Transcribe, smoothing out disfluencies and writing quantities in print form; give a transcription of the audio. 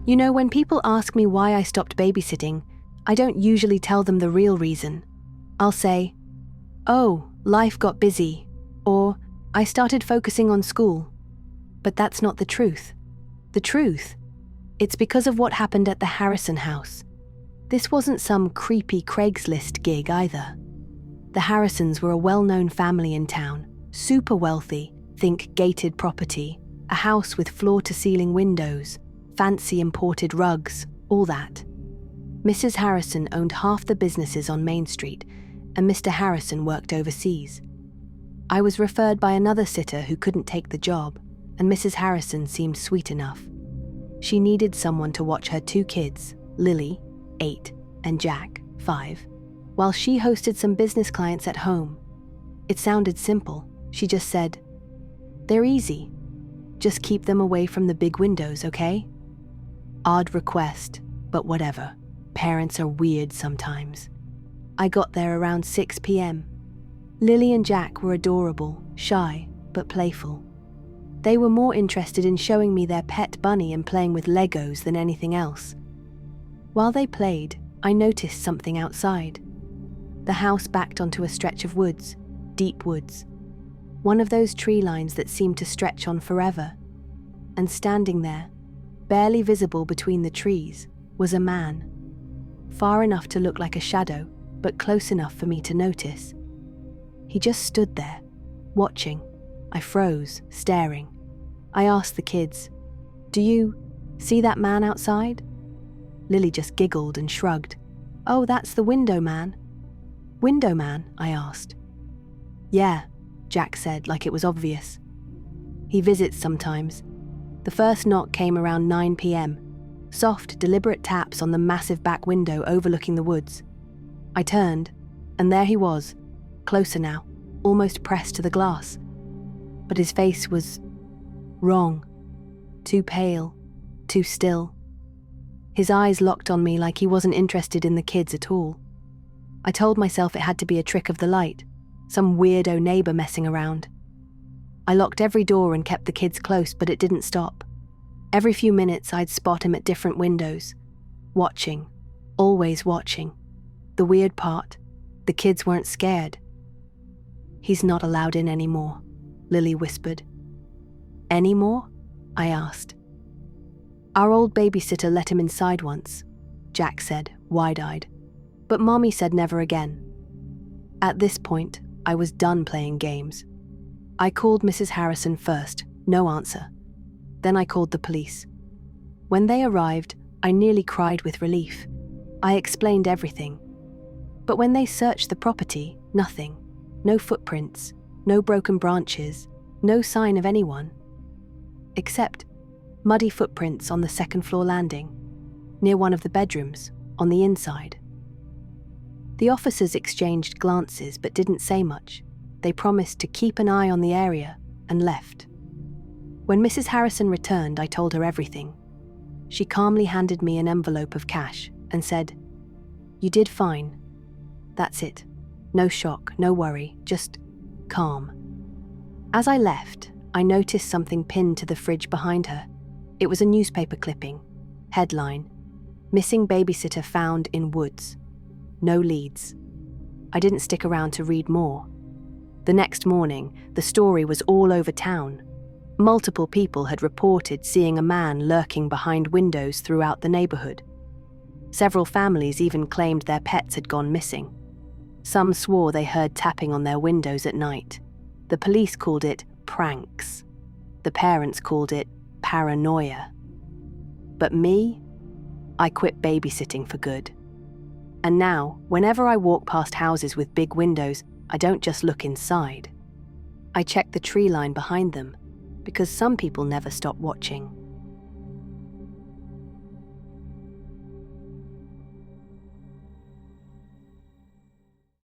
You know, when people ask me why I stopped babysitting, I don't usually tell them the real reason. I'll say, "Oh, life got busy," or "I started focusing on school." But that's not the truth. The truth? It's because of what happened at the Harrison house. This wasn't some creepy Craigslist gig either. The Harrisons were a well-known family in town, super wealthy, think gated property, a house with floor-to-ceiling windows, fancy imported rugs, all that. Mrs. Harrison owned half the businesses on Main Street, and Mr. Harrison worked overseas. I was referred by another sitter who couldn't take the job, and Mrs. Harrison seemed sweet enough. She needed someone to watch her 2 kids, Lily, 8, and Jack, 5, while she hosted some business clients at home. It sounded simple. She just said, "They're easy. Just keep them away from the big windows, okay?" Odd request, but whatever. Parents are weird sometimes. I got there around 6 p.m. Lily and Jack were adorable, shy, but playful. They were more interested in showing me their pet bunny and playing with Legos than anything else. While they played, I noticed something outside. The house backed onto a stretch of woods, deep woods. One of those tree lines that seemed to stretch on forever. And standing there, barely visible between the trees, was a man. Far enough to look like a shadow, but close enough for me to notice. He just stood there, watching. I froze, staring. I asked the kids, "Do you see that man outside?" Lily just giggled and shrugged. "Oh, that's the window man." "Window man?" I asked. "Yeah," Jack said, like it was obvious. "He visits sometimes." The first knock came around 9 p.m. Soft, deliberate taps on the massive back window overlooking the woods. I turned, and there he was, closer now, almost pressed to the glass. But his face was wrong. Too pale, too still. His eyes locked on me like he wasn't interested in the kids at all. I told myself it had to be a trick of the light, some weirdo neighbor messing around. I locked every door and kept the kids close, but it didn't stop. Every few minutes I'd spot him at different windows, watching, always watching. The weird part, the kids weren't scared. "He's not allowed in anymore," Lily whispered. "Anymore?" I asked. "Our old babysitter let him inside once," Jack said, wide-eyed. "But Mommy said never again." At this point, I was done playing games. I called Mrs. Harrison first, no answer. Then I called the police. When they arrived, I nearly cried with relief. I explained everything. But when they searched the property, nothing. No footprints, no broken branches, no sign of anyone. Except muddy footprints on the second-floor landing, near one of the bedrooms, on the inside. The officers exchanged glances but didn't say much. They promised to keep an eye on the area and left. When Mrs. Harrison returned, I told her everything. She calmly handed me an envelope of cash and said, "You did fine. That's it. No shock, no worry, just calm." As I left, I noticed something pinned to the fridge behind her. It was a newspaper clipping. Headline, "Missing babysitter found in woods." No leads. I didn't stick around to read more. The next morning, the story was all over town. Multiple people had reported seeing a man lurking behind windows throughout the neighborhood. Several families even claimed their pets had gone missing. Some swore they heard tapping on their windows at night. The police called it pranks. The parents called it paranoia. But me? I quit babysitting for good. And now, whenever I walk past houses with big windows, I don't just look inside. I check the tree line behind them, because some people never stop watching.